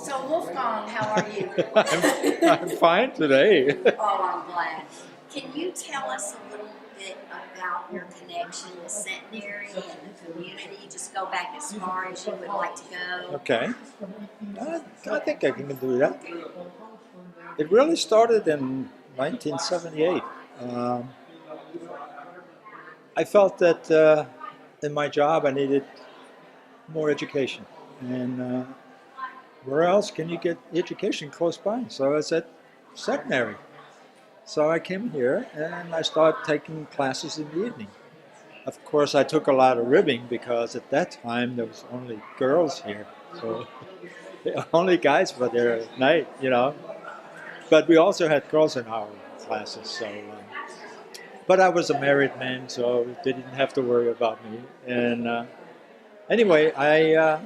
So Wolfgang, how are you? I'm fine today. Oh, I'm glad. Can you tell us a little bit about your connection with Centenary and the community? Just go back as far as you would like to go. Okay, I think I can do that. It really started in 1978. Um, I felt that in my job I needed more education. And where else can you get education close by? So I said, Centenary. So I came here and I started taking classes in the evening. Of course, I took a lot of ribbing because at that time there was only girls here. So only guys were there at night. But we also had girls in our classes. But I was a married man, so they didn't have to worry about me. And anyway, I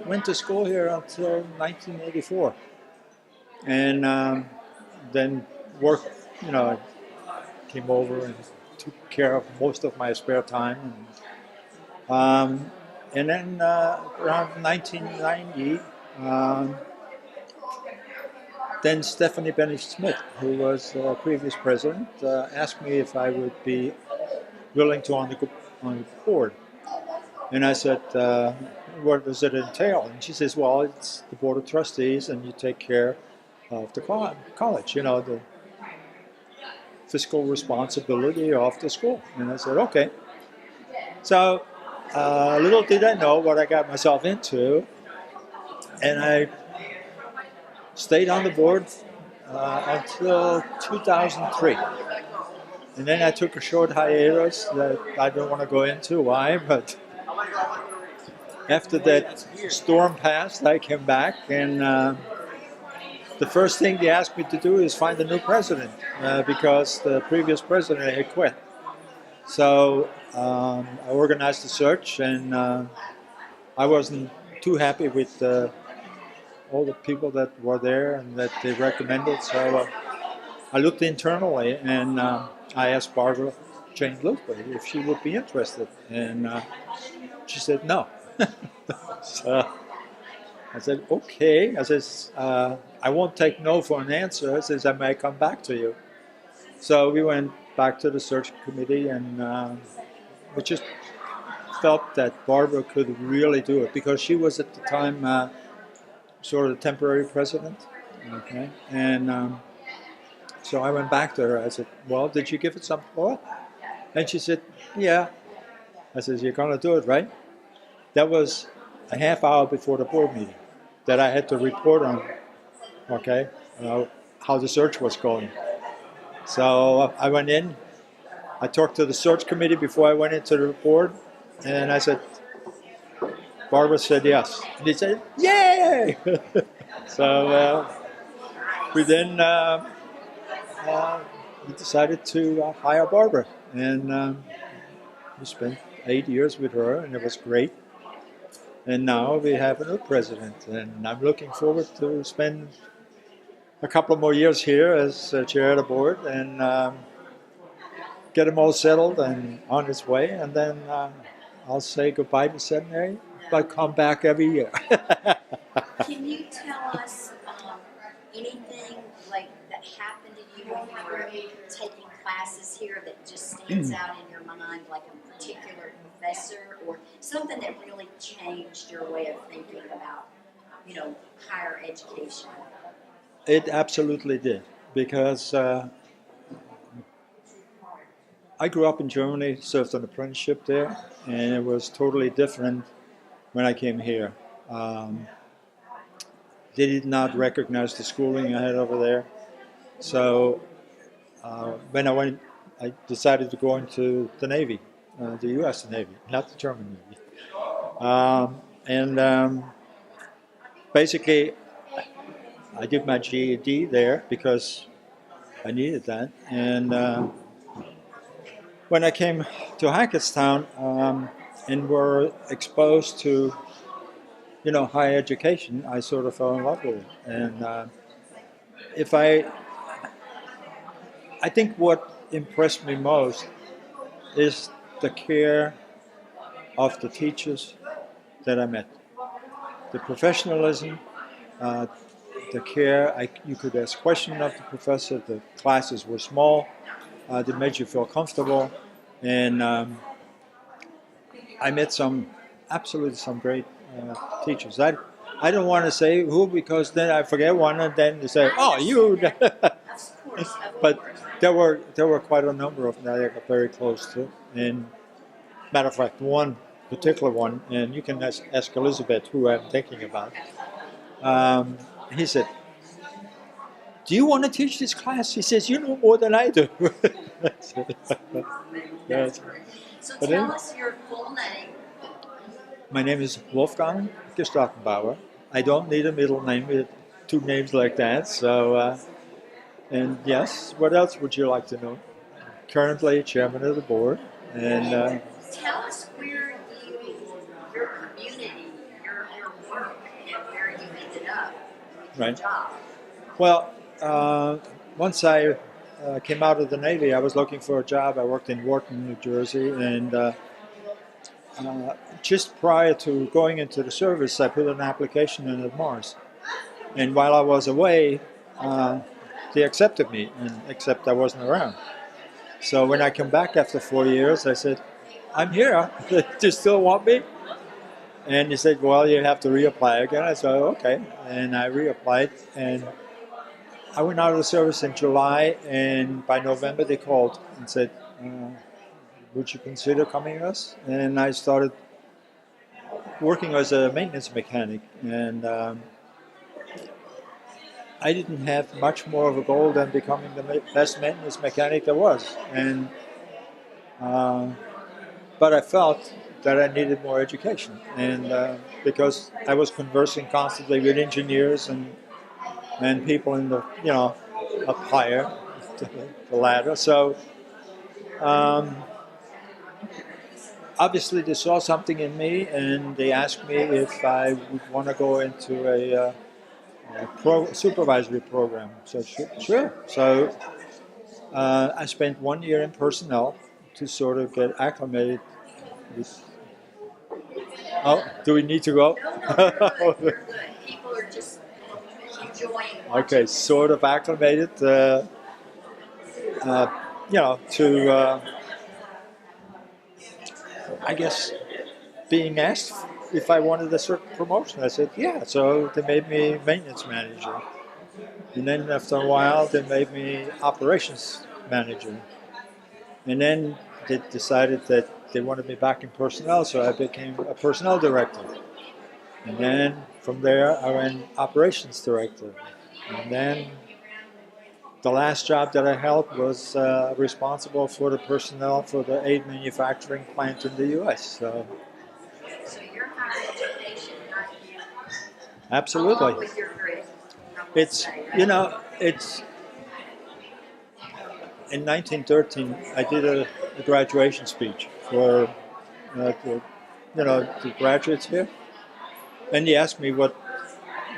went to school here until 1984, and then worked. Came over and took care of most of my spare time. And then around 1990, then Stephanie Bennett Smith, who was previous president, asked me if I would be willing to on the board. And I said, what does it entail? And she says, well, it's the board of trustees, and you take care of the college, the fiscal responsibility of the school. And I said, okay. So little did I know what I got myself into, and I stayed on the board until 2003. And then I took a short hiatus that I don't want to go into why, but after that storm passed, I came back, and the first thing they asked me to do is find a new president because the previous president had quit. So I organized a search, and I wasn't too happy with all the people that were there and that they recommended. So I looked internally, and I asked Barbara Jane Bluthwaite if she would be interested, and she said no. So I said, okay. I says, I won't take no for an answer. I says, I may come back to you. So we went back to the search committee, and we just felt that Barbara could really do it because she was at the time sort of temporary president. Okay. And so I went back to her. I said, well, did you give it some thought? And she said, yeah. I said, you're going to do it, right? That was a half hour before the board meeting that I had to report on, okay, how the search was going. So I went in, I talked to the search committee before I went into the board, and I said, Barbara said yes. And they said, yay! So we then we decided to hire Barbara, and we spent 8 years with her, and it was great. And now we have a new president, and I'm looking forward to spend a couple more years here as chair of the board and get him all settled and on his way, and then I'll say goodbye to Centenary, but come back every year. Can you tell us anything like that happened to you when you were taking classes here that just stands out in your mind, like a particular professor or something that really changed your way of thinking about, higher education? It absolutely did, because I grew up in Germany, served an apprenticeship there, and it was totally different when I came here. They did not recognize the schooling I had over there. So when I decided to go into the Navy, the U.S. Navy, not the German Navy. And basically, I did my GED there because I needed that. And when I came to Hackettstown and were exposed to, higher education, I sort of fell in love with it. And I think what impressed me most is the care of the teachers that I met. the professionalism, the care. You could ask questions of the professor. The classes were small. They made you feel comfortable, and I met absolutely some great teachers. I don't want to say who because then I forget one, and then they say, "Oh, you." But there were quite a number of them that I got very close to. And matter of fact, one particular one, and you can ask Elizabeth who I'm thinking about. He said, "Do you want to teach this class?" He says, "You know more than I do." Yes. So But tell anyway, us your full name. my name is Wolfgang Gstattenbauer. I don't need a middle name with two names like that. So, and yes, what else would you like to know? Currently chairman of the board, and Tell us where your community, your work, and where you ended up with your right. job. Well, once I came out of the Navy, I was looking for a job. I worked in Wharton, New Jersey, and just prior to going into the service, I put an application in at Mars. And while I was away, they accepted me, except I wasn't around. So when I came back after 4 years, I said, "I'm here. Do you still want me?" And he said, "Well, you have to reapply again." I said, "Okay." And I reapplied, and I went out of the service in July, and by November they called and said, "Would you consider coming with us?" And I started working as a maintenance mechanic, and I didn't have much more of a goal than becoming the best maintenance mechanic there was. And but I felt that I needed more education, and because I was conversing constantly with engineers and people in the up higher the ladder. So obviously they saw something in me, and they asked me if I would want to go into a supervisory program. So sure. So I spent 1 year in personnel to sort of get acclimated with. Oh, do we need to go? No, you're good. You're good. People are just enjoying watching. Okay, sort of acclimated, to, I guess, being asked if I wanted a certain promotion. I said, yeah. So they made me maintenance manager. And then after a while, they made me operations manager. And then they decided that they wanted me back in personnel, so I became a personnel director. And then from there, I went operations director. And then the last job that I held was responsible for the personnel for the aid manufacturing plant in the U.S. So you're higher education, aren't you? absolutely, Along with your grit. it's it's in 1913 I did a graduation speech for the graduates here, and they asked me what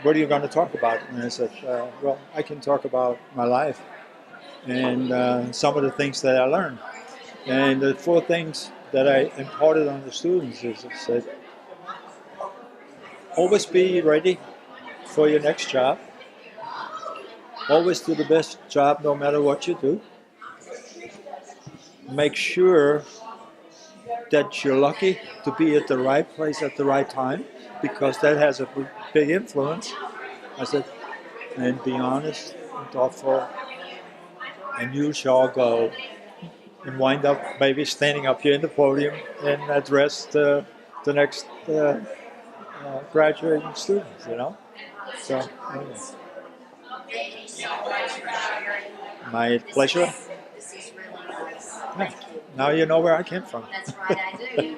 are you going to talk about, and I said, well, I can talk about my life and some of the things that I learned. And the four things that I imparted on the students is I said, always be ready for your next job. Always do the best job no matter what you do. Make sure that you're lucky to be at the right place at the right time, because that has a big influence. I said, and be honest and thoughtful, and you shall go and wind up maybe standing up here in the podium and address the next graduating students, So, anyway. Thank you so much for sharing. My pleasure. This is really nice. Yeah. Now you know where I came from. That's right, I do.